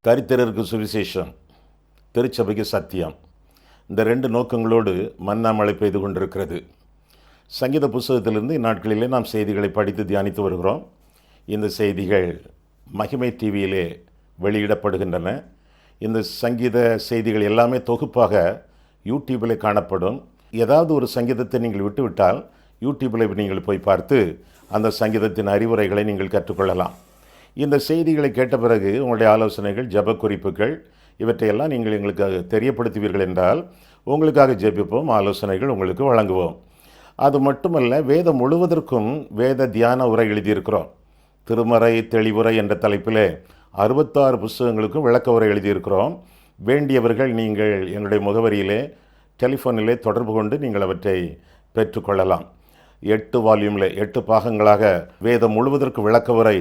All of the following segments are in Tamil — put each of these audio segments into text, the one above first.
தரித்திரருக்கு சுவிசேஷம், திருச்சபைக்கு சத்தியம், இந்த 2 நோக்கங்களோடு மன்னா மழை பெய்து கொண்டிருக்கிறது. சங்கீத புஸ்தகத்திலிருந்து இந்நாட்களிலே நாம் செய்திகளை படித்து தியானித்து வருகிறோம். இந்த செய்திகள் மகிமை டிவியிலே வெளியிடப்படுகின்றன. இந்த சங்கீத செய்திகள் எல்லாமே தொகுப்பாக யூடியூபில் காணப்படும். ஏதாவது ஒரு சங்கீதத்தை நீங்கள் விட்டுவிட்டால் யூடியூபில் நீங்கள் போய் பார்த்து அந்த சங்கீதத்தின் அறிவுரைகளை நீங்கள் கற்றுக்கொள்ளலாம். இந்த செய்திகளை கேட்ட பிறகு உங்களுடைய ஆலோசனைகள், ஜெப குறிப்புகள் இவற்றையெல்லாம் நீங்கள் எங்களுக்கு தெரியப்படுத்துவீர்கள் என்றால் உங்களுக்காக ஜெபிப்போம், ஆலோசனைகள் உங்களுக்கு வழங்குவோம். அது மட்டுமல்ல, வேதம் முழுவதற்கும் வேத தியான உரை எழுதியிருக்கிறோம். திருமறை தெளிவுரை என்ற தலைப்பில் 66 புஸ்தகங்களுக்கும் விளக்க உரை எழுதியிருக்கிறோம். வேண்டியவர்கள் நீங்கள் என்னுடைய முகவரியிலே டெலிஃபோனிலே தொடர்பு கொண்டு நீங்கள் அவற்றை பெற்றுக்கொள்ளலாம். 8 வால்யூமில் 8 பாகங்களாக வேதம் முழுவதற்கு விளக்க உரை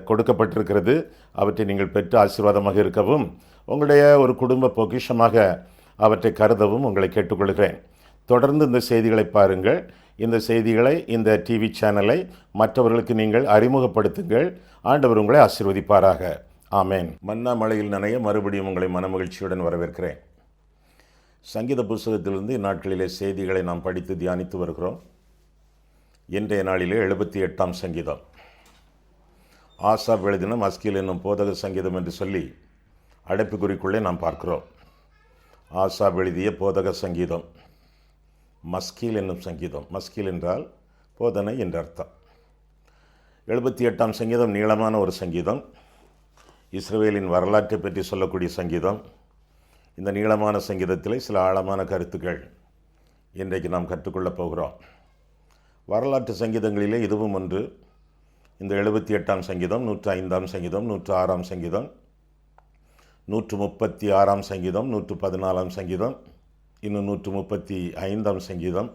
கொடுக்கப்பட்டிருக்கிறது. அவற்றை நீங்கள் பெற்று ஆசீர்வாதமாக இருக்கவும், உங்களுடைய ஒரு குடும்ப பொக்கிஷமாக அவற்றை கருதவும் உங்களை கேட்டுக்கொள்கிறேன். தொடர்ந்து இந்த செய்திகளை பாருங்கள். இந்த செய்திகளை, இந்த டிவி சேனலை மற்றவர்களுக்கு நீங்கள் அறிமுகப்படுத்துங்கள். ஆண்டவர் உங்களை ஆசீர்வதிப்பாராக. ஆமேன். மன்னா மழையில் நனைய மறுபடியும் உங்களை மனமகிழ்ச்சியுடன் வரவேற்கிறேன். சங்கீத புஸ்தகத்திலிருந்து இந்நாட்களிலே செய்திகளை நாம் படித்து தியானித்து வருகிறோம். இன்றைய நாளிலே 78ஆம் சங்கீதம். ஆசாப் எழுதின மஸ்கீல் என்னும் போதக சங்கீதம் என்று சொல்லி அடைப்புக்குறிக்குள்ளே நாம் பார்க்கிறோம். ஆசாப் எழுதிய போதக சங்கீதம், மஸ்கீல் என்னும் சங்கீதம். மஸ்கீல் என்றால் போதனை என்ற அர்த்தம். 78ஆம் சங்கீதம் நீளமான ஒரு சங்கீதம். இஸ்ரவேலின் வரலாற்றை பற்றி சொல்லக்கூடிய சங்கீதம். இந்த நீளமான சங்கீதத்தில் சில ஆழமான கருத்துக்கள் இன்றைக்கு நாம் கற்றுக்கொள்ளப் போகிறோம். வரலாற்று சங்கீதங்களிலே இதுவும் ஒன்று. இந்த 78ஆம் சங்கீதம், 105ஆம் சங்கீதம், 106ஆம் சங்கீதம், 136ஆம் சங்கீதம், 114ஆம் சங்கீதம், இன்னும் 135ஆம் சங்கீதம்.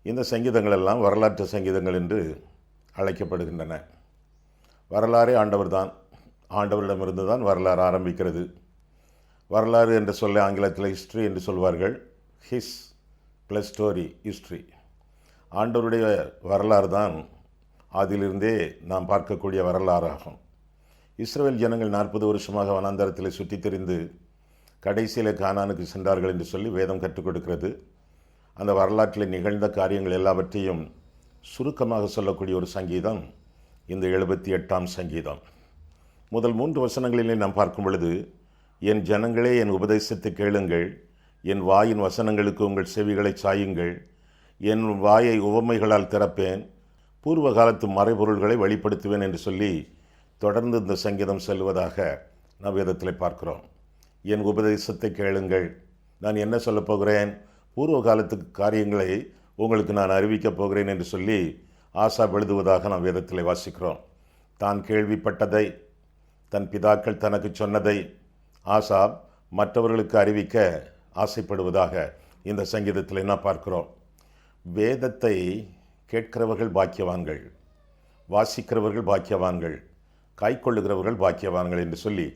இந்த சங்கீதங்கள் எல்லாம் வரலாற்று சங்கீதங்கள் என்று அழைக்கப்படுகின்றன. வரலாறே ஆண்டவர் தான். ஆண்டவரிடமிருந்து தான் வரலாறு ஆரம்பிக்கிறது. வரலாறு என்று சொல்ல ஆங்கிலத்தில் ஹிஸ்ட்ரி என்று சொல்வார்கள். His plus story, history. ஆண்டவருடைய வரலாறு தான் அதிலிருந்தே நாம் பார்க்கக்கூடிய வரலாறாகும். இஸ்ரவேல் ஜனங்கள் 40 வருஷமாக வனாந்தரத்தில் சுற்றித் திரிந்து கடைசியில் கானானுக்கு சென்றார்கள் என்று சொல்லி வேதம் கற்றுக் கொடுக்கிறது. அந்த வரலாற்றில் நிகழ்ந்த காரியங்கள் எல்லாவற்றையும் சுருக்கமாக சொல்லக்கூடிய ஒரு சங்கீதம் இந்த 78ஆம் சங்கீதம். முதல் 3 வசனங்களிலே நாம் பார்க்கும் பொழுது, என் ஜனங்களே என் உபதேசத்தை கேளுங்கள், என் வாயின் வசனங்களுக்கு உங்கள் செவிகளை சாயுங்கள், என் வாயை உவமைகளால் திறப்பேன், பூர்வ காலத்து மறைபொருள்களை வெளிப்படுத்துவேன் என்று சொல்லி தொடர்ந்து இந்த சங்கீதம் செல்வதாக நாம் வேதத்தில் பார்க்கிறோம். என் உபதேசத்தை கேளுங்கள், நான் என்ன சொல்லப் போகிறேன், பூர்வ காலத்து காரியங்களை உங்களுக்கு நான் அறிவிக்கப் போகிறேன் என்று சொல்லி ஆசாப் எழுதுவதாக நாம் வேதத்தில் வாசிக்கிறோம். தான் கேள்விப்பட்டதை, தன் பிதாக்கள் தனக்கு சொன்னதை ஆசாப் மற்றவர்களுக்கு அறிவிக்க ஆசைப்படுவதாக இந்த சங்கீதத்தில் என்ன பார்க்கிறோம். வேதத்தை கேட்கிறவர்கள் பாக்கியவான்கள், வாசிக்கிறவர்கள் பாக்கியவான்கள், கைக்கொள்ளுகிறவர்கள் பாக்கியவான்கள் என்று சொல்லி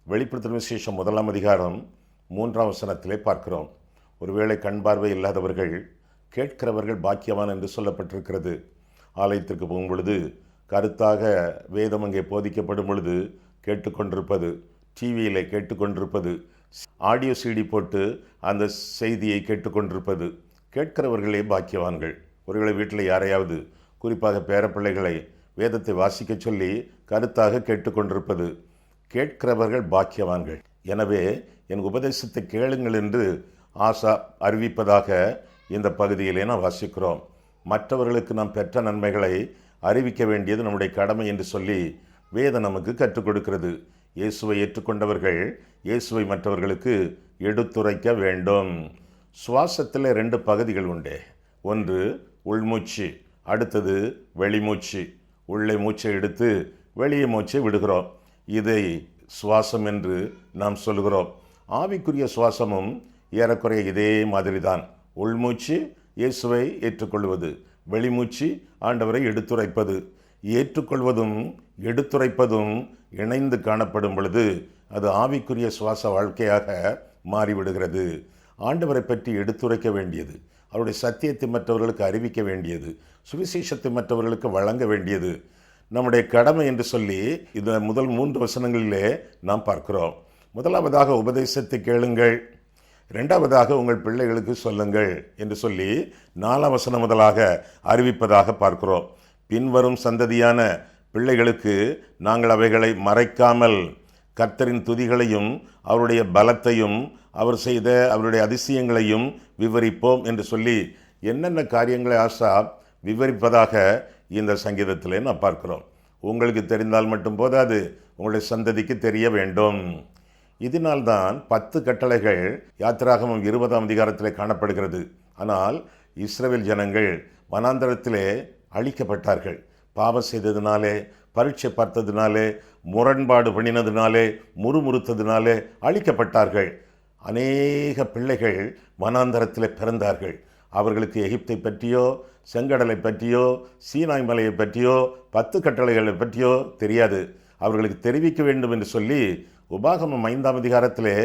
வெளிப்படுத்தும் விசேஷம் 1ஆம் அதிகாரம் 3ஆம் வசனத்திலே பார்க்கிறோம். ஒருவேளை கண் பார்வை இல்லாதவர்கள் கேட்கிறவர்கள் பாக்கியவான் என்று சொல்லப்பட்டிருக்கிறது. ஆலயத்திற்கு போகும் பொழுது கருத்தாக வேதம் அங்கே போதிக்கப்படும் பொழுது கேட்டுக்கொண்டிருப்பது, டிவியில் கேட்டுக்கொண்டிருப்பது, ஆடியோ சிடி போட்டு அந்த செய்தியை கேட்டுக்கொண்டிருப்பது, கேட்கிறவர்களே பாக்கியவான்கள். ஒருவேளை வீட்டில் யாரையாவது, குறிப்பாக பேரப்பிள்ளைகளை வேதத்தை வாசிக்க சொல்லி கருத்தாக கேட்டுக்கொண்டிருப்பது, கேட்கிறவர்கள் பாக்கியவான்கள். எனவே என் உபதேசத்தை கேளுங்கள் என்று ஆசா அறிவிப்பதாக இந்த பகுதியிலே நாம் வாசிக்கிறோம். மற்றவர்களுக்கு நாம் பெற்ற நன்மைகளை அறிவிக்க வேண்டியது நம்முடைய கடமை என்று சொல்லி வேதம் நமக்கு கற்றுக் கொடுக்கிறது. இயேசுவை ஏற்றுக்கொண்டவர்கள் இயேசுவை மற்றவர்களுக்கு எடுத்துரைக்க வேண்டும். சுவாசத்தில் 2 பகுதிகள் உண்டு. ஒன்று உள்மூச்சு, அடுத்தது வெளிமூச்சு. உள்ளே மூச்சை எடுத்து வெளியே மூச்சை விடுகிறோம். இதை சுவாசம் என்று நாம் சொல்கிறோம். ஆவிக்குரிய சுவாசமும் ஏறக்குறைய இதே மாதிரி தான். உள்மூச்சு இயேசுவை ஏற்றுக்கொள்வது, வெளிமூச்சு ஆண்டவரை எடுத்துரைப்பது. ஏற்றுக்கொள்வதும் எடுத்துரைப்பதும் இணைந்து காணப்படும் பொழுது அது ஆவிக்குரிய சுவாச வாழ்க்கையாக மாறிவிடுகிறது. ஆண்டவரை பற்றி எடுத்துரைக்க வேண்டியது, அவருடைய சத்தியத்தை மற்றவர்களுக்கு அறிவிக்க வேண்டியது, சுவிசேஷத்தை மற்றவர்களுக்கு வழங்க வேண்டியது நம்முடைய கடமை என்று சொல்லி இந்த முதல் 3 வசனங்களிலே நாம் பார்க்கிறோம். முதலாவதாக உபதேசத்தை கேளுங்கள், இரண்டாவதாக உங்கள் பிள்ளைகளுக்கு சொல்லுங்கள் என்று சொல்லி 4 வசனம் முதலாக அறிவிப்பதாக பார்க்கிறோம். பின்வரும் சந்ததியான பிள்ளைகளுக்கு நாங்கள் அவைகளை மறைக்காமல் கர்த்தரின் துதிகளையும் அவருடைய பலத்தையும் அவர் செய்த அவருடைய அதிசயங்களையும் விவரிப்போம் என்று சொல்லி என்னென்ன காரியங்களை ஆசாப் விவரிப்பதாக இந்த சங்கீதத்திலே நான் பார்க்கிறோம். உங்களுக்கு தெரிந்தால் மட்டும் போதாது, உங்களுடைய சந்ததிக்கு தெரிய வேண்டும். இதனால்தான் 10 கட்டளைகள் யாத்திராகமம் 20ஆம் அதிகாரத்திலே காணப்படுகிறது. ஆனால் இஸ்ரவேல் ஜனங்கள் வனாந்தரத்திலே அழிக்கப்பட்டார்கள். பாவம் செய்ததினாலே, பரீட்சை பார்த்ததினாலே, முரண்பாடு பண்ணினதினாலே, முறுமுறுத்ததினாலே அழிக்கப்பட்டார்கள். அநேக பிள்ளைகள் வனாந்தரத்திலே பிறந்தார்கள். அவர்களுக்கு எகிப்தை பற்றியோ, செங்கடலை பற்றியோ, சீனாய் மலையை பற்றியோ, 10 கட்டளைகளை பற்றியோ தெரியாது. அவர்களுக்கு தெரிவிக்க வேண்டும் என்று சொல்லி உபாகமம் 5ஆம் அதிகாரத்திலே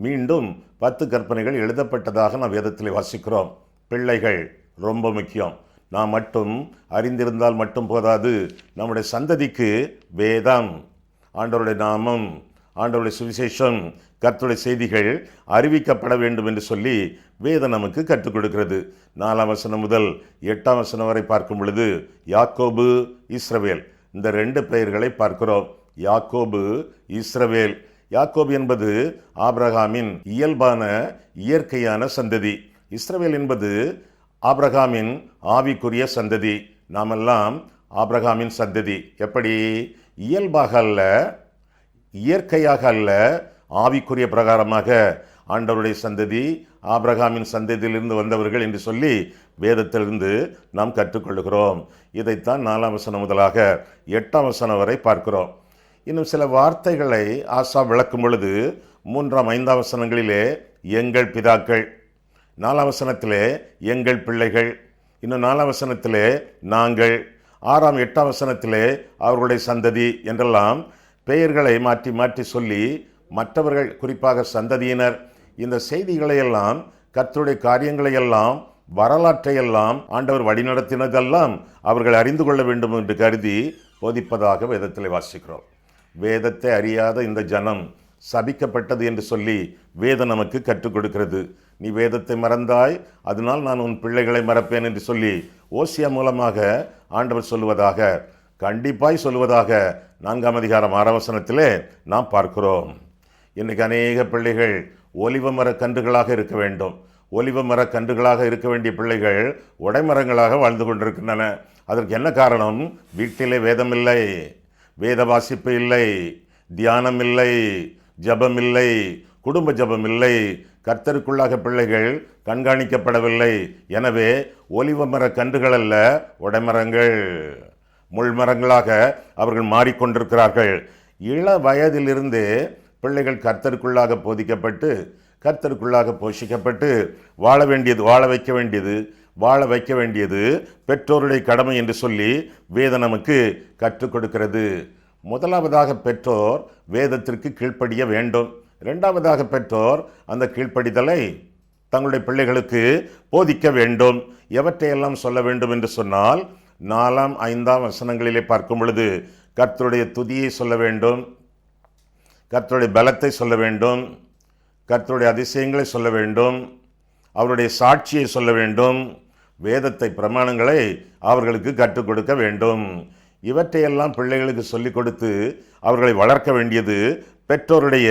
மீண்டும் 10 கற்பனைகள் எழுதப்பட்டதாக நாம் வேதத்திலே வாசிக்கிறோம். பிள்ளைகள் ரொம்ப முக்கியம். நாம் மட்டும் அறிந்திருந்தால் மட்டும் போதாது, நம்முடைய சந்ததிக்கு வேதம், ஆண்டவருடைய நாமம், ஆண்டவருடைய சுவிசேஷம், கர்த்தருடைய செய்திகள் அறிவிக்கப்பட வேண்டும் என்று சொல்லி வேதம் நமக்கு கற்றுக் கொடுக்கிறது. 4ஆம் வசனம் முதல் 8ஆம் வசனம் வரை பார்க்கும் பொழுது யாக்கோபு, இஸ்ரவேல், இந்த 2 பெயர்களை பார்க்கிறோம். யாக்கோபு, இஸ்ரவேல். யாக்கோபு என்பது ஆபிரகாமின் இயல்பான இயற்கையான சந்ததி. இஸ்ரவேல் என்பது ஆபிரகாமின் ஆவிக்குரிய சந்ததி. நாமெல்லாம் ஆபிரகாமின் சந்ததி. எப்படி? இயல்பாக அல்ல, இயற்கையாக அல்ல, ஆவிக்குரிய பிரகாரமாக ஆண்டவருடைய சந்ததி, ஆபிரகாமின் சந்ததியிலிருந்து வந்தவர்கள் என்று சொல்லி வேதத்திலிருந்து நாம் கற்றுக்கொள்கிறோம். இதைத்தான் 4ஆம் வசனம் முதலாக 8ஆம் வசனம் வரை பார்க்கிறோம். இன்னும் சில வார்த்தைகளை ஆசா விளக்கும் பொழுது 3ஆம் 5ஆம் வசனங்களிலே எங்கள் பிதாக்கள், 4ஆம் வசனத்திலே எங்கள் பிள்ளைகள், இன்னும் 4ஆம் வசனத்திலே நாங்கள், 6ஆம் 8ஆம் வசனத்திலே அவர்களுடைய சந்ததி என்றெல்லாம் பெயர்களை மாற்றி மாற்றி சொல்லி மற்றவர்கள், குறிப்பாக சந்ததியினர், இந்த செய்திகளையெல்லாம், கர்த்தருடைய காரியங்களையெல்லாம், வரலாற்றையெல்லாம், ஆண்டவர் வழிநடத்தினதெல்லாம் அவர்கள் அறிந்து கொள்ள வேண்டும் என்று கருதி போதிப்பதாக வேதத்தில் வாசிக்கிறோம். வேதத்தை அறியாத இந்த ஜனம் சபிக்கப்பட்டது என்று சொல்லி வேதம் நமக்கு கற்றுக் கொடுக்கிறது. நீ வேதத்தை மறந்தாய், அதனால் நான் உன் பிள்ளைகளை மறப்பேன் என்று சொல்லி ஓசியா மூலமாக ஆண்டவர் சொல்லுவதாக, கண்டிப்பாய் சொல்லுவதாக 4ஆம் அதிகாரம் 6ஆம் வசனத்திலே நாம் பார்க்கிறோம். இன்றைக்கு அநேக பிள்ளைகள் ஒலிவ மர கன்றுகளாக இருக்க வேண்டும். ஒலிவ மர கன்றுகளாக இருக்க வேண்டிய பிள்ளைகள் உடைமரங்களாக வாழ்ந்து கொண்டிருக்கின்றன. அதற்கு என்ன காரணம்? வீட்டிலே வேதம் இல்லை, வேத வாசிப்பு இல்லை, தியானம் இல்லை, ஜபம் இல்லை, குடும்ப ஜபம் இல்லை, கர்த்தருக்குள்ளாக பிள்ளைகள் கண்காணிக்கப்படவில்லை. எனவே ஒலிவ மர கன்றுகள் அல்ல, உடைமரங்கள், முள்மரங்களாக அவர்கள் மாறிக்கொண்டிருக்கிறார்கள். இள வயதிலிருந்தே பிள்ளைகள் கர்த்தருக்குள்ளாக போதிக்கப்பட்டு, கர்த்தருக்குள்ளாக போஷிக்கப்பட்டு வாழ வைக்க வேண்டியது பெற்றோருடைய கடமை என்று சொல்லி வேதம் நமக்கு கற்றுக் கொடுக்கிறது. முதலாவதாக பெற்றோர் வேதத்திற்கு கீழ்ப்படிய வேண்டும். இரண்டாவதாக பெற்றோர் அந்த கீழ்ப்படிதலை தங்களுடைய பிள்ளைகளுக்கு போதிக்க வேண்டும். எவற்றையெல்லாம் சொல்ல வேண்டும் என்று சொன்னால் 4ஆம் 5ஆம் வசனங்களிலே பார்க்கும் பொழுது கர்த்தருடைய துதியை சொல்ல வேண்டும், கர்த்தருடைய பலத்தை சொல்ல வேண்டும், கர்த்தருடைய அதிசயங்களை சொல்ல வேண்டும், அவருடைய சாட்சியை சொல்ல வேண்டும், வேதத்தை, பிரமாணங்களை அவர்களுக்கு கற்றுக் கொடுக்க வேண்டும். இவற்றையெல்லாம் பிள்ளைகளுக்கு சொல்லிக் கொடுத்து அவர்களை வளர்க்க வேண்டியது பெற்றோருடைய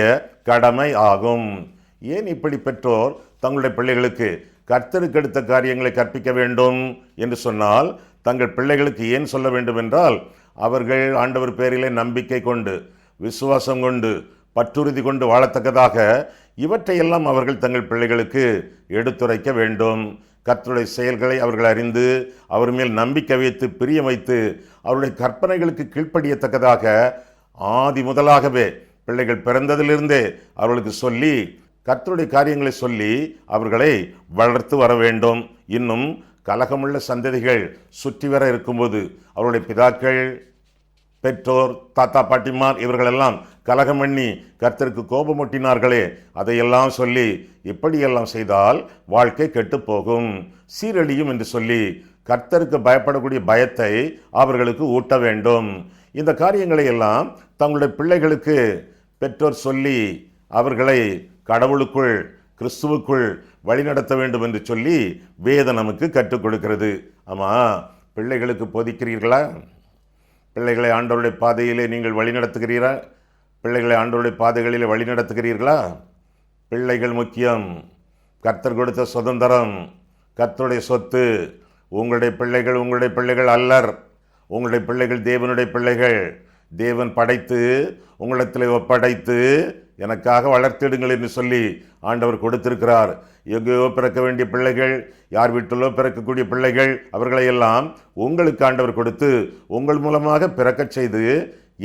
கடமை ஆகும். ஏன் இப்படி பெற்றோர் தங்களுடைய பிள்ளைகளுக்கு கர்த்தருக்கு அடுத்த காரியங்களை கற்பிக்க வேண்டும் என்று சொன்னால், தங்கள் பிள்ளைகளுக்கு ஏன் சொல்ல வேண்டும் என்றால், அவர்கள் ஆண்டவர் பேரிலே நம்பிக்கை கொண்டு, விசுவாசம் கொண்டு, பற்றுறுதி கொண்டு வாழத்தக்கதாக இவற்றையெல்லாம் அவர்கள் தங்கள் பிள்ளைகளுக்கு எடுத்துரைக்க வேண்டும். கர்த்தருடைய செயல்களை அவர்கள் அறிந்து அவர் மேல் நம்பிக்கை வைத்து பிரியம் வைத்து அவருடைய கற்பனைகளுக்கு கீழ்ப்படியத்தக்கதாக ஆதி முதலாகவே பிள்ளைகள் பிறந்ததிலிருந்தே அவர்களுக்கு சொல்லி, கர்த்தருடைய காரியங்களை சொல்லி அவர்களை வளர்த்து வர வேண்டும். இன்னும் கலகமுள்ள சந்ததிகள் சுற்றி வர இருக்கும்போது அவருடைய பிதாக்கள், பெற்றோர், தாத்தா பாட்டிமார் இவர்களெல்லாம் கலகம் பண்ணி கர்த்தருக்கு கோபமூட்டினார்களே, அதையெல்லாம் சொல்லி இப்படியெல்லாம் செய்தால் வாழ்க்கை கெட்டு போகும், சீரழியும் என்று சொல்லி கர்த்தருக்கு பயப்படக்கூடிய பயத்தை அவர்களுக்கு ஊட்ட வேண்டும். இந்த காரியங்களை எல்லாம் தங்களுடைய பிள்ளைகளுக்கு பெற்றோர் சொல்லி அவர்களை கடவுளுக்குள் கிறிஸ்துவுக்குள் வழிநடத்த வேண்டும் என்று சொல்லி வேதம் நமக்கு கற்றுக் கொடுக்கிறது. ஆமாம், பிள்ளைகளுக்கு போதிக்கிறீர்களா? பிள்ளைகளை ஆண்டவருடைய பாதையிலே நீங்கள் வழிநடத்துகிறீரா? பிள்ளைகளை ஆண்டவருடைய பாதைகளிலே வழிநடத்துகிறீர்களா? பிள்ளைகள் முக்கியம். கர்த்தர் கொடுத்த சுதந்திரம், கர்த்தருடைய சொத்து. உங்களுடைய பிள்ளைகள் அல்லர். உங்களுடைய பிள்ளைகள் தேவனுடைய பிள்ளைகள். தேவன் படைத்து உங்களிடத்தில் ஒப்படைத்து எனக்காக வளர்த்திடுங்கள் என்று சொல்லி ஆண்டவர் கொடுத்திருக்கிறார். எங்கேயோ பிறக்க வேண்டிய பிள்ளைகள், யார் வீட்டிலோ பிறக்கக்கூடிய பிள்ளைகள், அவர்களை எல்லாம் உங்களுக்கு ஆண்டவர் கொடுத்து உங்கள் மூலமாக பிறக்கச் செய்து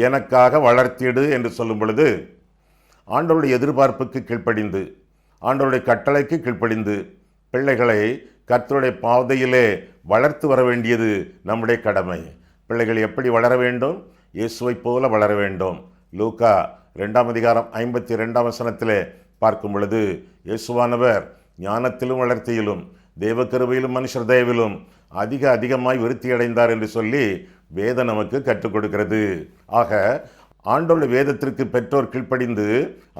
எனக்காக வளர்த்திடு என்று சொல்லும் பொழுது, ஆண்டவருடைய எதிர்பார்ப்புக்கு கீழ்ப்படிந்து, ஆண்டவருடைய கட்டளைக்கு கீழ்ப்படிந்து பிள்ளைகளை கர்த்தருடைய பாதையிலே வளர்த்து வர வேண்டியது நம்முடைய கடமை. பிள்ளைகள் எப்படி வளர வேண்டும்? இயேசுவை போல வளர வேண்டும். லூக்கா 2:52 பார்க்கும் பொழுது, இயேசுவானவர் ஞானத்திலும் வளர்த்தியிலும் தேவக்கிருபையிலும் மனுஷர் தயவிலும் அதிகமாய் விருத்தி அடைந்தார் என்று சொல்லி வேதம் நமக்கு கற்றுக் கொடுக்கிறது. ஆக ஆண்டவருடைய வேதத்திற்கு பெற்றோர் கீழ்ப்படிந்து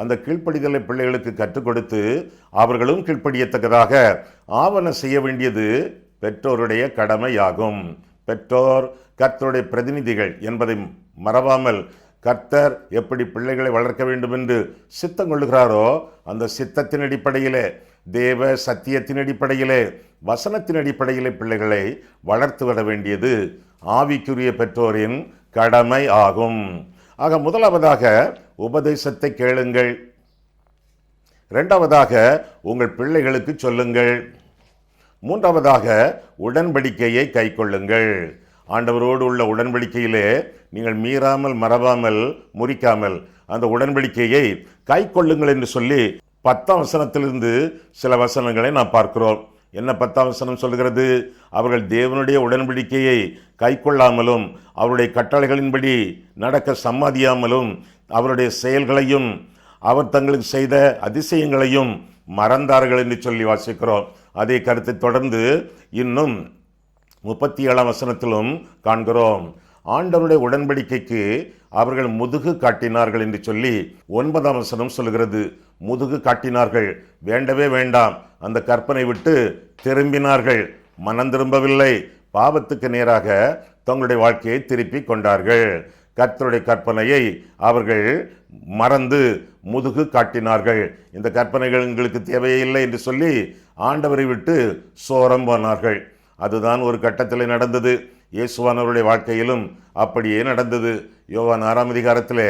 அந்த கீழ்ப்படிதலை பிள்ளைகளுக்கு கற்றுக் கொடுத்து அவர்களும் கீழ்ப்படியத்தக்கதாக ஆவண செய்ய வேண்டியது பெற்றோருடைய கடமையாகும். பெற்றோர் கர்த்தருடைய பிரதிநிதிகள் என்பதை மறவாமல், கர்த்தர் எப்படி பிள்ளைகளை வளர்க்க வேண்டும் என்று சித்தம் கொள்ளுகிறாரோ அந்த சித்தத்தின் அடிப்படையிலே, தேவ சத்தியத்தின் அடிப்படையிலே, வசனத்தின் அடிப்படையிலே பிள்ளைகளை வளர்த்து வர வேண்டியது ஆவிக்குரிய பெற்றோரின் கடமை ஆகும். ஆக முதலாவதாக உபதேசத்தை கேளுங்கள். இரண்டாவதாக உங்கள் பிள்ளைகளுக்கு சொல்லுங்கள். மூன்றாவதாக உடன்படிக்கையை கைக்கொள்ளுங்கள். ஆண்டவரோடு உள்ள உடன்படிக்கையிலே நீங்கள் மீறாமல், மறவாமல், முறிக்காமல் அந்த உடன்படிக்கையை கைக்கொள்ளுங்கள் என்று சொல்லி 10ஆம் வசனத்திலிருந்து சில வசனங்களை நாம் பார்க்கிறோம். என்ன 10ஆம் வசனம் சொல்கிறது? அவர்கள் தேவனுடைய உடன்படிக்கையை கைக்கொள்ளாமலும் அவருடைய கட்டளைகளின்படி நடக்க சம்மதியாமலும் அவருடைய செயல்களையும் அவர் தங்களுக்கு செய்த அதிசயங்களையும் மறந்தார்கள் என்று சொல்லி வாசிக்கிறோம். அதே கருத்தை தொடர்ந்து இன்னும் 37ஆம் வசனத்திலும் காண்கிறோம். ஆண்டவருடைய உடன்படிக்கைக்கு அவர்கள் முதுகு காட்டினார்கள் என்று சொல்லி 9ஆம் வசனம் சொல்கிறது. முதுகு காட்டினார்கள், வேண்டவே வேண்டாம், அந்த கற்பனை விட்டு திரும்பினார்கள், மனம் திரும்பவில்லை, பாவத்துக்கு நேராக தங்களுடைய வாழ்க்கையை திருப்பி கொண்டார்கள். கர்த்தருடைய கற்பனையை அவர்கள் மறந்து முதுகு காட்டினார்கள். இந்த கற்பனைகள் எங்களுக்கு தேவையில்லை என்று சொல்லி ஆண்டவரை விட்டு சோரம் போனார்கள். அதுதான் ஒரு கட்டத்தில் நடந்தது. இயேசுவானவருடைய வாழ்க்கையிலும் அப்படியே நடந்தது. யோவான் 6ஆம் அதிகாரத்திலே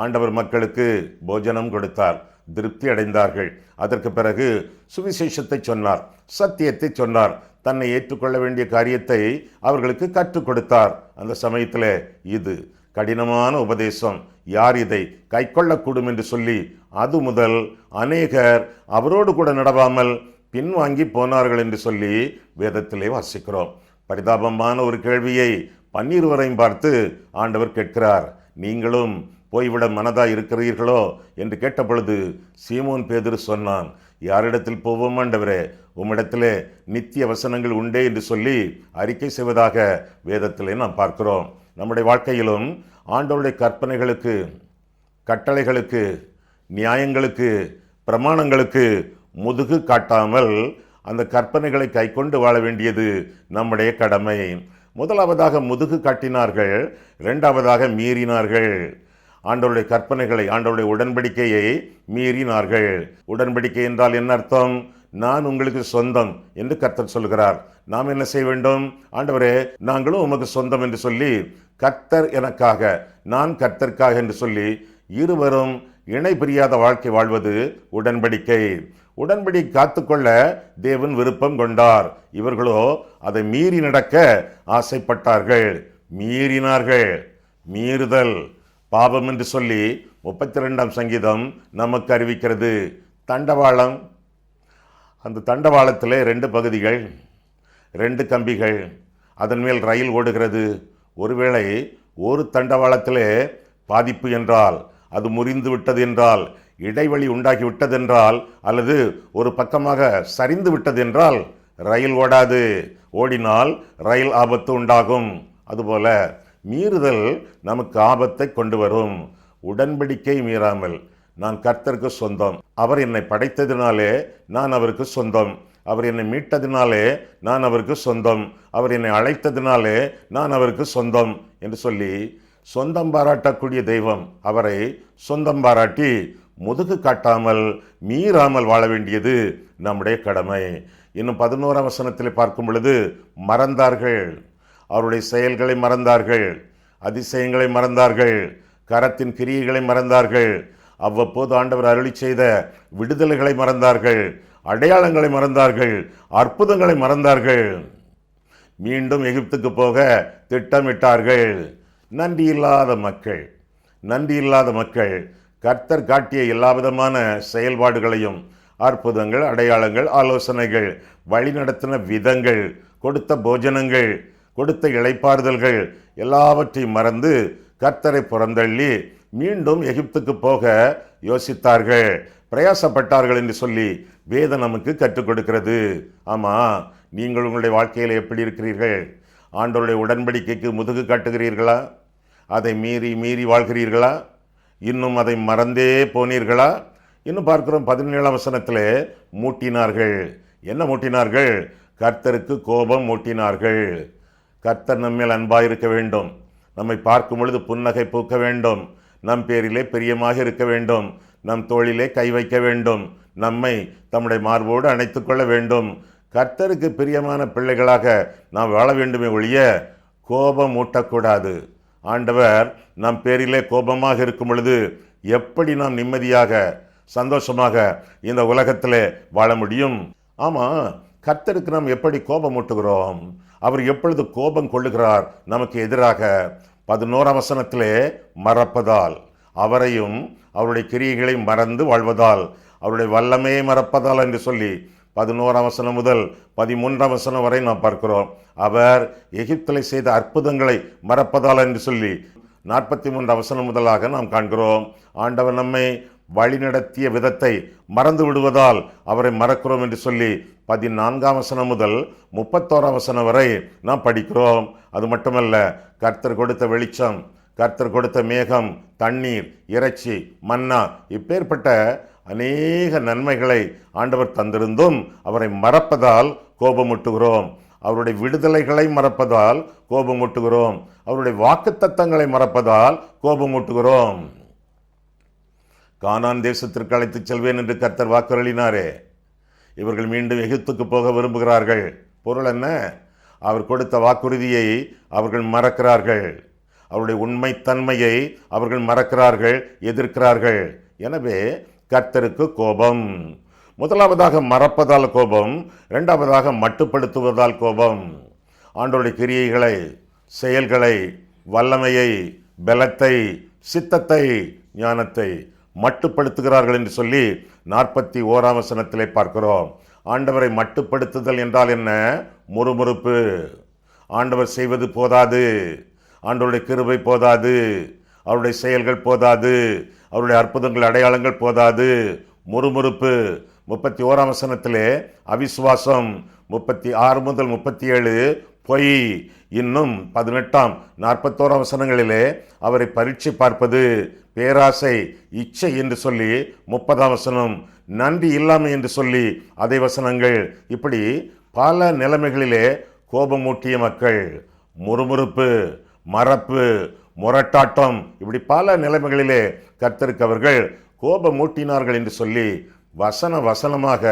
ஆண்டவர் மக்களுக்கு போஜனம் கொடுத்தார், திருப்தி அடைந்தார்கள். அதற்கு பிறகு சுவிசேஷத்தை சொன்னார், சத்தியத்தை சொன்னார், தன்னை ஏற்றுக்கொள்ள வேண்டிய காரியத்தை அவர்களுக்கு கற்றுக் கொடுத்தார். அந்த சமயத்தில் இது கடினமான உபதேசம், யார் இதை கைக்கொள்ளக்கூடும் என்று சொல்லி அது முதல் அநேகர் அவரோடு கூட நடவாமல் பின்வாங்கி போனார்கள் என்று சொல்லி வேதத்திலே வாசிக்கிறோம். பரிதாபமான ஒரு கேள்வியை 12 பார்த்து ஆண்டவர் கேட்கிறார், நீங்களும் போய்விட மனதாய் இருக்கிறீர்களோ என்று கேட்ட பொழுது சீமோன் பேதுரு சொன்னான், யாரிடத்தில் போவோம் ஆண்டவரே, உம்மிடத்திலே நித்திய வசனங்கள் உண்டே என்று சொல்லி அறிக்கை செய்வதாக வேதத்திலே நாம் பார்க்கிறோம். நம்முடைய வாழ்க்கையிலும் ஆண்டவருடைய கற்பனைகளுக்கு, கட்டளைகளுக்கு, நியாயங்களுக்கு, பிரமாணங்களுக்கு முதுகு காட்டாமல் அந்த கற்பனைகளை கைக்கொண்டு வாழ வேண்டியது நம்முடைய கடமை. முதலாவதாக முதுகு காட்டினார்கள், இரண்டாவதாக மீறினார்கள். ஆண்டவருடைய கற்பனைகளை, ஆண்டவருடைய உடன்படிக்கையை மீறினார்கள். உடன்படிக்கை என்றால் என்ன அர்த்தம்? நான் உங்களுக்கு சொந்தம் என்று கர்த்தர் சொல்கிறார். நாம் என்ன செய்ய வேண்டும்? ஆண்டவரே, நாங்களும் உமக்கு சொந்தம் என்று சொல்லி, கர்த்தர் எனக்காக, நான் கர்த்தருக்காக என்று சொல்லி இருவரும் இணை பிரியாத வாழ்க்கை வாழ்வது உடன்படிக்கை. உடன்படிக்கை காத்துக்கொள்ள தேவன் விருப்பம் கொண்டார். இவர்களோ அதை மீறி நடக்க ஆசைப்பட்டார்கள், மீறினார்கள். மீறுதல் பாவம் என்று சொல்லி 32ஆம் சங்கீதம் நமக்கு அறிவிக்கிறது. தண்டவாளம், அந்த தண்டவாளத்தில் 2 பகுதிகள், 2 கம்பிகள், அதன் மேல் ரயில் ஓடுகிறது. ஒருவேளை ஒரு தண்டவாளத்திலே பாதிப்பு என்றால், அது முறிந்து விட்டது என்றால், இடைவெளி உண்டாகி விட்டதென்றால், அல்லது ஒரு பக்கமாக சரிந்து விட்டது என்றால் ரயில் ஓடாது. ஓடினால் ரயில் ஆபத்து உண்டாகும். அதுபோல மீறுதல் நமக்கு ஆபத்தை கொண்டு வரும். உடன்படிக்கை மீறாமல் நான் கர்த்தருக்கு சொந்தம். அவர் என்னை படைத்ததினாலே நான் அவருக்கு சொந்தம். அவர் என்னை மீட்டதினாலே நான் அவருக்கு சொந்தம். அவர் என்னை அழைத்ததினாலே நான் அவருக்கு சொந்தம் என்று சொல்லி சொந்தம் பாராட்டக்கூடிய தெய்வம். அவரை சொந்தம் பாராட்டி முதுகு காட்டாமல் மீறாமல் வாழ வேண்டியது நம்முடைய கடமை. இன்னும் 11ஆம் வசனத்தில் பார்க்கும் பொழுது மறந்தார்கள், அவருடைய செயல்களை மறந்தார்கள், அதிசயங்களை மறந்தார்கள், கரத்தின் கிரியைகளை மறந்தார்கள், அவ்வப்போது ஆண்டவர் அருளி செய்த விடுதலைகளை மறந்தார்கள், அடையாளங்களை மறந்தார்கள், அற்புதங்களை மறந்தார்கள். மீண்டும் எகிப்துக்கு போக திட்டமிட்டார்கள். நன்றி இல்லாத மக்கள் கர்த்தர் காட்டிய எல்லா விதமான செயல்பாடுகளையும், அற்புதங்கள், அடையாளங்கள், ஆலோசனைகள், வழிநடத்தின விதங்கள், கொடுத்த போஜனங்கள், கொடுத்த இளைப்பாறுதல்கள் எல்லாவற்றையும் மறந்து கர்த்தரை புறந்தள்ளி மீண்டும் எகிப்துக்கு போக யோசித்தார்கள், பிரயாசப்பட்டார்கள் என்று சொல்லி வேதம் நமக்கு கற்றுக் கொடுக்கிறது. ஆமாம், நீங்கள் உங்களுடைய வாழ்க்கையில் எப்படி இருக்கிறீர்கள்? ஆண்டவருடைய உடன்படிக்கைக்கு முதுகு காட்டுகிறீர்களா? அதை மீறி வாழ்கிறீர்களா? இன்னும் அதை மறந்தே போனீர்களா? இன்னும் பார்க்கிறோம் 17ஆம் வசனத்தில் மூட்டினார்கள். என்ன மூட்டினார்கள்? கர்த்தருக்கு கோபம் மூட்டினார்கள். கர்த்தர் நம்மேல் அன்பாயிருக்க வேண்டும், நம்மை பார்க்கும் பொழுது புன்னகை பூக்க வேண்டும், நம் பேரிலே பிரியமாக இருக்க வேண்டும், நம் தோளிலே கை வைக்க வேண்டும், நம்மை தம்முடைய மார்போடு அணைத்து கொள்ள வேண்டும். கர்த்தருக்கு பிரியமான பிள்ளைகளாக நாம் வாழ வேண்டுமே ஒழிய கோபம் மூட்டக்கூடாது. ஆண்டவர் நம் பேரிலே கோபமாக இருக்கும் பொழுது எப்படி நாம் நிம்மதியாக சந்தோஷமாக இந்த உலகத்திலே வாழ முடியும்? ஆமாம், கர்த்தருக்கு நாம் எப்படி கோபம் மூட்டுகிறோம்? அவர் எப்பொழுது கோபம் கொள்ளுகிறார் நமக்கு எதிராக? 11ஆம் வசனத்திலே மறப்பதால், அவரையும் அவருடைய கிரியைகளை மறந்து வாழ்வதால், அவருடைய வல்லமையை மறப்பதால் என்று சொல்லி 11ஆம் வசனம் முதல் 13ஆம் வசனம் வரை நாம் பார்க்கிறோம். அவர் எகிப்திலே செய்த அற்புதங்களை மறப்பதால் என்று சொல்லி 43ஆம் வசனம் முதலாக நாம் காண்கிறோம். ஆண்டவர் நம்மை வழிநடத்திய விதத்தை மறந்து விடுவதால் அவரை மறக்கிறோம் என்று சொல்லி 14ஆம் வசனம் முதல் 31ஆம் வசனம் வரை நாம் படிக்கிறோம். அது மட்டுமல்ல, கர்த்தர் கொடுத்த வெளிச்சம், கர்த்தர் கொடுத்த மேகம், தண்ணீர், இறைச்சி, மன்னா, இப்பேற்பட்ட அநேக நன்மைகளை ஆண்டவர் தந்திருந்தும் அவரை மறப்பதால் கோபமூட்டுகிறோம். அவருடைய விடுதலைகளை மறப்பதால் கோபமூட்டுகிறோம். அவருடைய வாக்குத்தத்தங்களை மறப்பதால் கோபமூட்டுகிறோம். கானான் தேசத்திற்கு அழைத்துச் செல்வேன் என்று கர்த்தர் வாக்குறுதினாரே, இவர்கள் மீண்டும் எகிப்துக்கு போக விரும்புகிறார்கள். பொருள் என்ன? அவர் கொடுத்த வாக்குறுதியை அவர்கள் மறக்கிறார்கள். அவருடைய உண்மைத்தன்மையை அவர்கள் மறக்கிறார்கள், எதிர்க்கிறார்கள். எனவே கர்த்தருக்கு கோபம். முதலாவதாக மறப்பதால் கோபம், இரண்டாவதாக மட்டுப்படுத்துவதால் கோபம். ஆண்டவருடைய கிரியைகளை, செயல்களை, வல்லமையை, பலத்தை, சித்தத்தை, ஞானத்தை மட்டுப்படுத்துகிறார்கள் என்று சொல்லி 41ஆம் வசனத்திலே பார்க்கிறோம். ஆண்டவரை மட்டுப்படுத்துதல் என்றால் என்ன? முறுமுறுப்பு. ஆண்டவர் செய்வது போதாது, ஆண்டவருடைய கிருபை போதாது, அவருடைய செயல்கள் போதாது, அவருடைய அற்புதங்கள், அடையாளங்கள் போதாது. முறுமுறுப்பு. 31ஆம் வசனத்திலே அவிசுவாசம், 36 முதல் 37 பொய், இன்னும் 18ஆம் 41ஆம் வசனங்களிலே அவரை பரீட்சை பார்ப்பது, பேராசை, இச்சை என்று சொல்லி 30ஆம் வசனம் நன்றி இல்லாமை என்று சொல்லி அதே வசனங்கள். இப்படி பல நிலைமைகளிலே கோபமூட்டிய மக்கள், முறுமுறுப்பு, மறப்பு, முரட்டாட்டம், இப்படி பல நிலைமைகளிலே கர்த்தருக்கு அவர்கள் கோபமூட்டினார்கள் என்று சொல்லி வசனமாக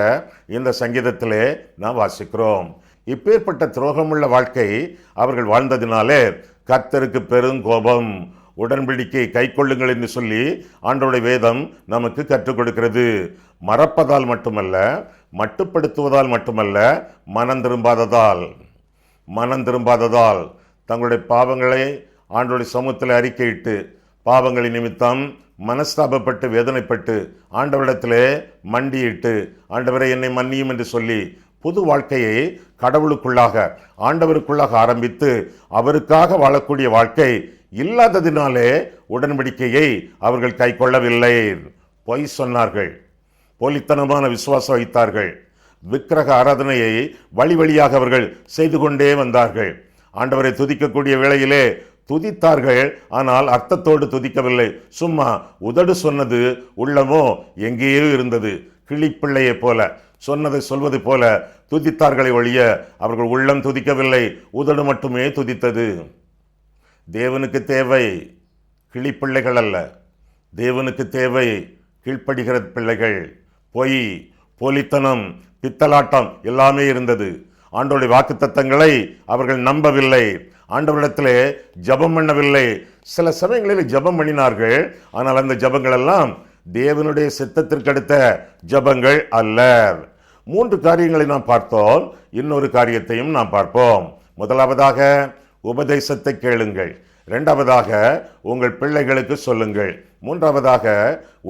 இந்த சங்கீதத்திலே நாம் வாசிக்கிறோம். இப்பேற்பட்ட துரோகமுள்ள வாழ்க்கை அவர்கள் வாழ்ந்ததினாலே கர்த்தருக்கு பெருங்கோபம். உடன்படிக்கை கை கொள்ளுங்கள் என்று சொல்லி ஆண்டவருடைய வேதம் நமக்கு கற்றுக் கொடுக்கிறது. மறப்பதால் மட்டுமல்ல, மட்டுப்படுத்துவதால் மட்டுமல்ல, மனம் திரும்பாததால் தங்களுடைய பாவங்களை ஆண்டவருடைய சமூகத்தில் அறிக்கையிட்டு பாவங்களின் நிமித்தம் மனஸ்தாபப்பட்டு வேதனைப்பட்டு ஆண்டவரிடத்திலே மண்டியிட்டு, ஆண்டவரை என்னை மன்னியும் என்று சொல்லி புது வாழ்க்கையை கடவுளுக்குள்ளாக, ஆண்டவருக்குள்ளாக ஆரம்பித்து அவருக்காக வாழக்கூடிய வாழ்க்கை இல்லாததினாலே உடன்படிக்கையை அவர்கள் கை கொள்ளவில்லை. பொய் சொன்னார்கள், போலித்தனமான விசுவாசம் வைத்தார்கள், விக்கிரக ஆராதனையை வழியாக அவர்கள் செய்து கொண்டே வந்தார்கள். ஆண்டவரை துதிக்கக்கூடிய வேளையிலே துதித்தார்கள், ஆனால் அர்த்தத்தோடு துதிக்கவில்லை. சும்மா உதடு சொன்னது, உள்ளமோ எங்கேயோ இருந்தது. கிளிப்பிள்ளையை போல சொன்னதை சொல்வது போல துதித்தார்களை ஒழிய அவர்கள் உள்ளம் துதிக்கவில்லை, உதடு மட்டுமே துதித்தது. தேவனுக்கு தேவை கிளிப்பிள்ளைகள் அல்ல, தேவனுக்கு தேவை கீழ்ப்படுகிற பிள்ளைகள். பொய், போலித்தனம், பித்தலாட்டம் எல்லாமே இருந்தது. ஆண்டவருடைய வாக்குத்தத்தங்களை அவர்கள் நம்பவில்லை, ஆண்டவரிடத்திலே ஜெபம் பண்ணவில்லை. சில சமயங்களில் ஜெபம் பண்ணினார்கள், ஆனால் அந்த ஜெபங்கள் எல்லாம் தேவனுடைய சித்தத்திற்கு அடுத்த ஜெபங்கள் அல்ல. 3 காரியங்களை நாம் பார்த்தோம், இன்னொரு காரியத்தையும் நாம் பார்ப்போம். முதலாவதாக உபதேசத்தை கேளுங்கள், இரண்டாவதாக உங்கள் பிள்ளைகளுக்கு சொல்லுங்கள், மூன்றாவதாக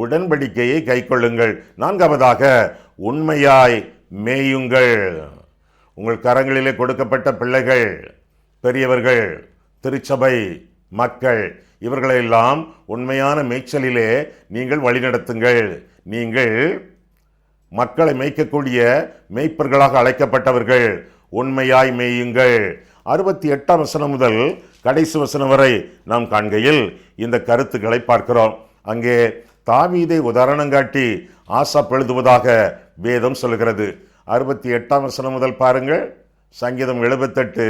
உடன்படிக்கையை கைக்கொள்ளுங்கள், நான்காவதாக உண்மையாய் மேயுங்கள். உங்கள் கரங்களிலே கொடுக்கப்பட்ட பிள்ளைகள், பெரியவர்கள், திருச்சபை மக்கள், இவர்களெல்லாம் உண்மையான மேய்ச்சலிலே நீங்கள் வழிநடத்துங்கள். நீங்கள் மக்களை மேய்க்கக்கூடிய மேய்ப்பர்களாக அழைக்கப்பட்டவர்கள். உண்மையாய் மேயுங்கள். 68ஆம் வசனம் முதல் கடைசி வசனம் வரை நாம் காண்கையில் இந்த கருத்துக்களை பார்க்கிறோம். அங்கே தாவீதை உதாரணம் காட்டி ஆசாப் எழுதுவதாக வேதம் சொல்கிறது. 68ஆம் வசனம் முதல் பாருங்கள். சங்கீதம் 78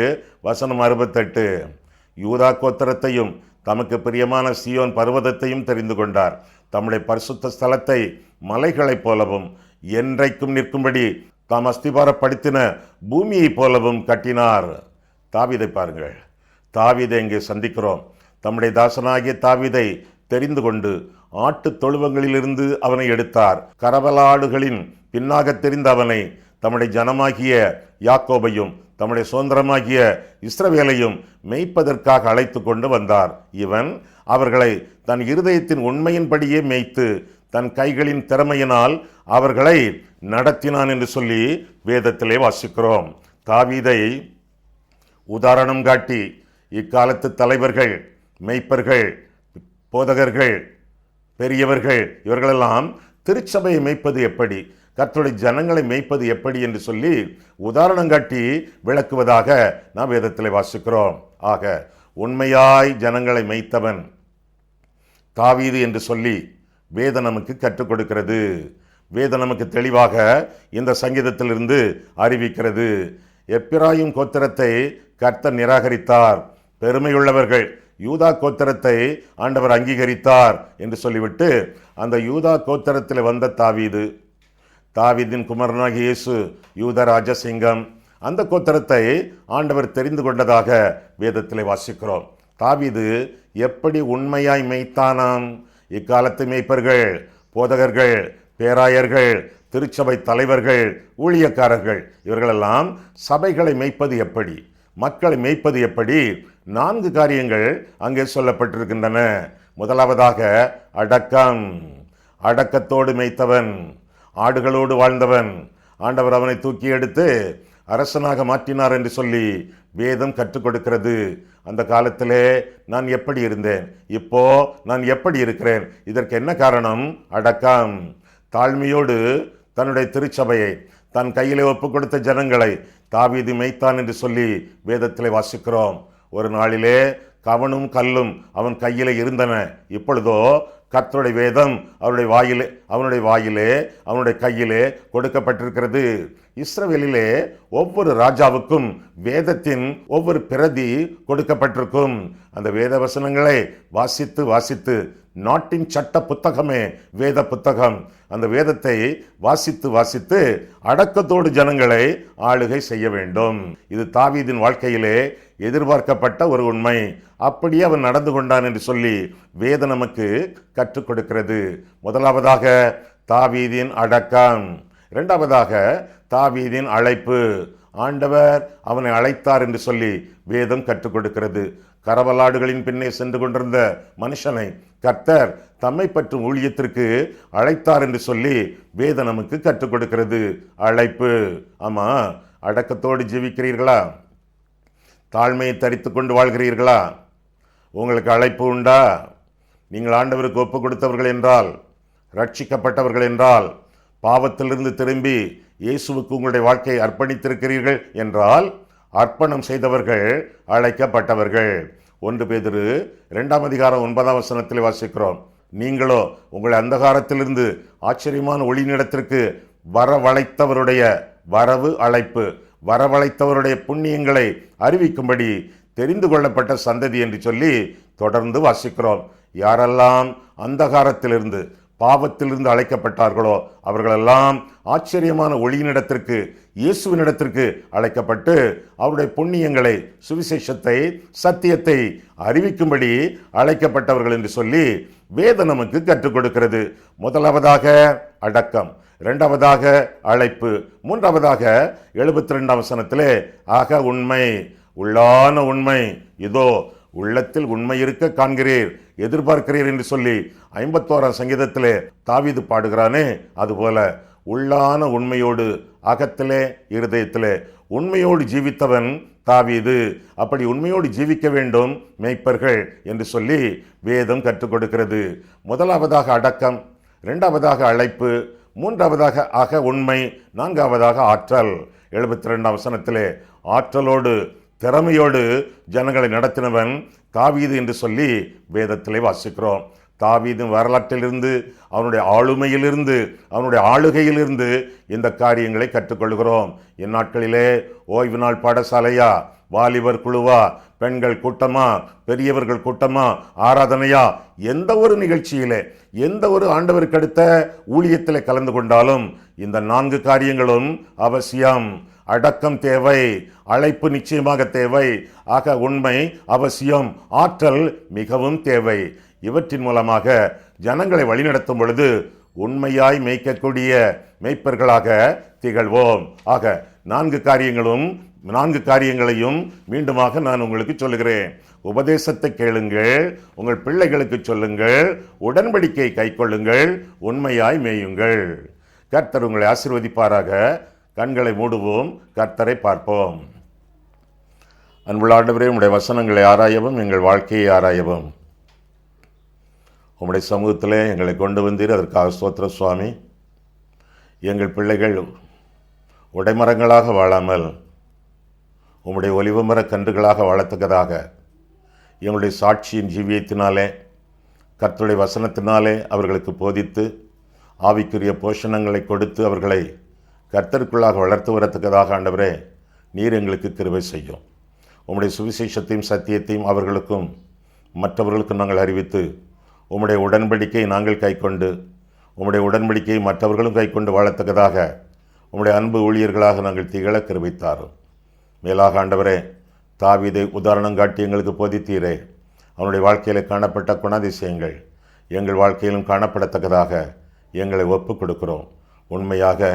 வசனம் 68. யூதா கோத்திரத்தையும் தமக்கு பிரியமான சீயோன் பர்வதத்தையும் தெரிந்து கொண்டார். தம்முடைய பரிசுத்த ஸ்தலத்தை மலைகளைப் போலவும் என்றைக்கும் நிற்கும்படி தாம் அஸ்திபாரப்படுத்தின பூமியைப் போலவும் கட்டினார். தாவீதை பாருங்கள். தாவீதை இங்கே சந்திக்கிறோம். தம்முடைய தாசனாகிய தாவீதை தெரிந்து கொண்டு ஆட்டு தொழுவங்களிலிருந்து அவனை எடுத்தார். கரவலாடுகளின் பின்னாக தெரிந்த அவனை தம்முடைய ஜனமாகிய யாக்கோபையும் தம்முடைய சுதந்திரமாகிய இஸ்ரவேலையும் மேய்ப்பதற்காக அழைத்து கொண்டு வந்தார். இவன் அவர்களை தன் இருதயத்தின் உண்மையின்படியே மேய்த்து தன் கைகளின் திறமையினால் அவர்களை நடத்தினான் என்று சொல்லி வேதத்திலே வாசிக்கிறோம். தாவீதை உதாரணம் காட்டி இக்காலத்து தலைவர்கள், மேய்ப்பர்கள், போதகர்கள், பெரியவர்கள் இவர்களெல்லாம் திருச்சபையை மேய்ப்பது எப்படி, கர்த்தருடைய ஜனங்களை மேய்ப்பது எப்படி என்று சொல்லி உதாரணம் காட்டி விளக்குவதாக நாம் வேதத்தில் வாசிக்கிறோம். ஆக உண்மையாய் ஜனங்களை மேய்த்தவன் தாவீது என்று சொல்லி வேதம் நமக்கு கற்றுக் கொடுக்கிறது. வேதம் நமக்கு தெளிவாக இந்த சங்கீதத்திலிருந்து அறிவிக்கிறது. எப்பிராயிம் கோத்திரத்தை கர்த்தர் நிராகரித்தார், பெருமையுள்ளவர்கள் யூதா கோத்திரத்தை ஆண்டவர் அங்கீகரித்தார் என்று சொல்லிவிட்டு அந்த யூதா கோத்திரத்தில் வந்த தாவீது, தாவீதின் குமாரனாகிய இயேசு யூத ராஜசிங்கம், அந்த கோத்திரத்தை ஆண்டவர் தெரிந்து கொண்டதாக வேதத்திலே வாசிக்கிறோம். தாவீது எப்படி உண்மையாய் மேய்த்தானாம்? இக்காலத்து மேய்ப்பர்கள், போதகர்கள், பேராயர்கள், திருச்சபை தலைவர்கள், ஊழியக்காரர்கள் இவர்களெல்லாம் சபைகளை மேய்ப்பது எப்படி, மக்களை மேய்ப்பது எப்படி? 4 காரியங்கள் அங்கே சொல்லப்பட்டிருக்கின்றன. முதலாவதாக அடக்கம். அடக்கத்தோடு மேய்த்தவன், ஆடுகளோடு வாழ்ந்தவன், ஆண்டவர் அவனை தூக்கி எடுத்து அரசனாக மாற்றினார் என்று சொல்லி வேதம் கற்றுக் கொடுக்கிறது. அந்த காலத்திலே நான் எப்படி இருந்தேன், இப்போ நான் எப்படி இருக்கிறேன், இதற்கு என்ன காரணம்? அடக்கம். தாழ்மையோடு தன்னுடைய திருச்சபையை தன் கையிலே ஒப்பு கொடுத்த ஜனங்களை தாவீது மேய்த்தான் என்று சொல்லி வேதத்திலே வாசிக்கிறோம். ஒரு நாளிலே கவனும் கல்லும் அவன் கையிலே இருந்தன. இப்பொழுதோ கர்த்தருடைய வேதம் அவனுடைய வாயிலே அவனுடைய கையிலே கொடுக்கப்பட்டிருக்கிறது. இஸ்ரவேலிலே ஒவ்வொரு ராஜாவுக்கும் வேதத்தின் ஒவ்வொரு பிரதி கொடுக்கப்பட்டிருக்கும். அந்த வேத வசனங்களை வாசித்து வாசித்து, நாட்டின் சட்ட புத்தகமே வேத புத்தகம், அந்த வேதத்தை வாசித்து வாசித்து அடக்கத்தோடு ஜனங்களை ஆளுகை செய்ய வேண்டும். இது தாவீதின் வாழ்க்கையிலே எதிர்பார்க்கப்பட்ட ஒரு உண்மை. அப்படியே அவன் நடந்து கொண்டான் என்று சொல்லி வேதம் நமக்கு கற்றுக் கொடுக்கிறது. முதலாவதாக தாவீதின் அடக்கம், இரண்டாவதாக தாவீதின் அழைப்பு. ஆண்டவர் அவனை அழைத்தார் என்று சொல்லி வேதம் கற்றுக் கொடுக்கிறது. கரவலாடுகளின் பின்னே சென்று கொண்டிருந்த மனுஷனை கர்த்தர் தம்மை பற்றும் ஊழியத்திற்கு அழைத்தார் என்று சொல்லி வேதம் நமக்கு கற்றுக் கொடுக்கிறது. அழைப்பு. ஆமா, அடக்கத்தோடு ஜீவிக்கிறீர்களா? தாழ்மையை தரித்து கொண்டு வாழ்கிறீர்களா? உங்களுக்கு அழைப்பு உண்டா? நீங்கள் ஆண்டவருக்கு ஒப்பு கொடுத்தவர்கள் என்றால், ரட்சிக்கப்பட்டவர்கள் என்றால், பாவத்திலிருந்து திரும்பி இயேசுவுக்கு உங்களுடைய வாழ்க்கையை அர்ப்பணித்திருக்கிறீர்கள் என்றால், அர்ப்பணம் செய்தவர்கள், அழைக்கப்பட்டவர்கள். 1 பேதுரு 2 அதிகாரம் 9 வசனத்தில் வாசிக்கிறோம். நீங்களோ உங்களை அந்தகாரத்திலிருந்து ஆச்சரியமான ஒளிநிடத்திற்கு வரவழைத்தவருடைய வரவழைத்தவருடைய புண்ணியங்களை அறிவிக்கும்படி தெரிந்து கொள்ளப்பட்ட சந்ததி என்று சொல்லி தொடர்ந்து வாசிக்கிறோம். யாரெல்லாம் அந்தகாரத்திலிருந்து பாவத்திலிருந்து அழைக்கப்பட்டார்களோ அவர்களெல்லாம் ஆச்சரியமான ஒளியினிடத்திற்கு, இயேசுவினிடத்திற்கு அழைக்கப்பட்டு அவருடைய புண்ணியங்களை, சுவிசேஷத்தை, சத்தியத்தை அறிவிக்கும்படி அழைக்கப்பட்டவர்கள் என்று சொல்லி வேதம் நமக்கு கற்றுக் கொடுக்கிறது. முதலாவதாக அடக்கம், 2வதாக அழைப்பு, 3வதாக 72 வசனத்திலே ஆக உண்மை, உள்ளான உண்மை, இதோ உள்ளத்தில் உண்மை இருக்க காண்கிறீர், எதிர்பார்க்கிறீர் என்று சொல்லி 51 சங்கீதத்திலே தாவீது பாடுகிறானே, அதுபோல உள்ளான உண்மையோடு, அகத்திலே இருதயத்திலே உண்மையோடு ஜீவித்தவன் தாவீது. அப்படி உண்மையோடு ஜீவிக்க வேண்டும் மேய்ப்பர்கள் என்று சொல்லி வேதம் கற்றுக் கொடுக்கிறது. முதலாவதாக அடக்கம், 2வதாக அழைப்பு, 3வதாக அக உண்மை, 4வதாக ஆற்றல். 72 வசனத்திலே ஆற்றலோடு திறமையோடு ஜனங்களை நடத்தினவன் தாவீது என்று சொல்லி வேதத்திலே வாசிக்கிறோம். தாவீதின் வரலாற்றிலிருந்து, அவனுடைய ஆளுமையிலிருந்து, அவனுடைய ஆளுகையிலிருந்து இந்த காரியங்களை கற்றுக்கொள்கிறோம். இந்நாட்களிலே ஓய்வு நாள் பாடசாலையா, வாலிபர் குழுவா, பெண்கள் கூட்டமா, பெரியவர்கள் கூட்டமா, ஆராதனையா, எந்த ஒரு நிகழ்ச்சியிலே, எந்த ஒரு ஆண்டவருக்கு அடுத்த ஊழியத்திலே கலந்து கொண்டாலும் இந்த 4 காரியங்களும் அவசியம். அடக்கம் தேவை, அழைப்பு நிச்சயமாக தேவை, ஆக உண்மை அவசியம், ஆற்றல் மிகவும் தேவை. இவற்றின் மூலமாக ஜனங்களை வழிநடத்தும் பொழுது உண்மையாய் மேய்க்கக்கூடிய மேய்ப்பர்களாக திகழ்வோம். ஆக 4 காரியங்களையும் மீண்டுமாக நான் உங்களுக்கு சொல்லுகிறேன். உபதேசத்தை கேளுங்கள், உங்கள் பிள்ளைகளுக்கு சொல்லுங்கள், உடன்படிக்கை கைக்கொள்ளுங்கள், உண்மையாய் மேயுங்கள். கர்த்தர் உங்களை ஆசீர்வதிப்பாராக. கண்களை மூடுவோம், கர்த்தரை பார்ப்போம். அன்புள்ள ஆண்டவரே, உம்முடைய வசனங்களை ஆராயவும், எங்கள் வாழ்க்கையை ஆராயவும் உம்முடைய சமூகத்திலே எங்களை கொண்டு வந்தீர். அதற்காக ஸ்தோத்திரம் சுவாமி. எங்கள் பிள்ளைகள் உடைமரங்களாக வாழாமல் உம்முடைய ஒலிவமர கன்றுகளாக வாழத்தக்கதாக எங்களுடைய சாட்சியின் ஜீவியத்தினாலே, கர்த்தருடைய வசனத்தினாலே அவர்களுக்கு போதித்து ஆவிக்குரிய போஷணங்களை கொடுத்து அவர்களை கர்த்தருக்குள்ளாக வளர்த்து வரத்தக்கதாக ஆண்டவரே நீர் எங்களுக்கு கிருபை செய்யும். உம்முடைய சுவிசேஷத்தையும் சத்தியத்தையும் அவர்களுக்கும் மற்றவர்களுக்கும் நாங்கள் அறிவித்து உம்முடைய உடன்படிக்கையை நாங்கள் கைக்கொண்டு, உம்முடைய உடன்படிக்கையை மற்றவர்களும் கைக்கொண்டு வாழத்தக்கதாக உம்முடைய அன்பு ஊழியர்களாக நாங்கள் திகழ கிருபைத்தாரும். மேலாக ஆண்டவரே, தாவீதை உதாரணம் காட்டி எங்களுக்கு போதித்தீரே. அவனுடைய வாழ்க்கையில் காணப்பட்ட குணாதிசயங்கள் எங்கள் வாழ்க்கையிலும் காணப்படத்தக்கதாக எங்களை ஒப்பு கொடுக்கிறோம். உண்மையாக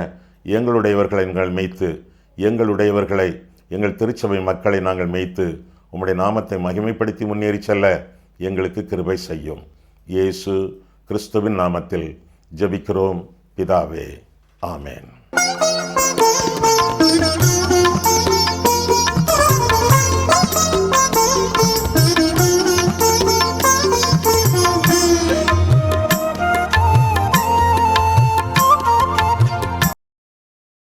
எங்களுடையவர்களை நாங்கள் மேய்த்து, எங்களுடையவர்களை, எங்கள் திருச்சபை மக்களை நாங்கள் மேய்த்து உம்முடைய நாமத்தை மகிமைப்படுத்தி முன்னேறி செல்ல எங்களுக்கு கிருபை செய்யும். இயேசு கிறிஸ்துவின் நாமத்தில் ஜெபிக்கிறோம் பிதாவே, ஆமேன்.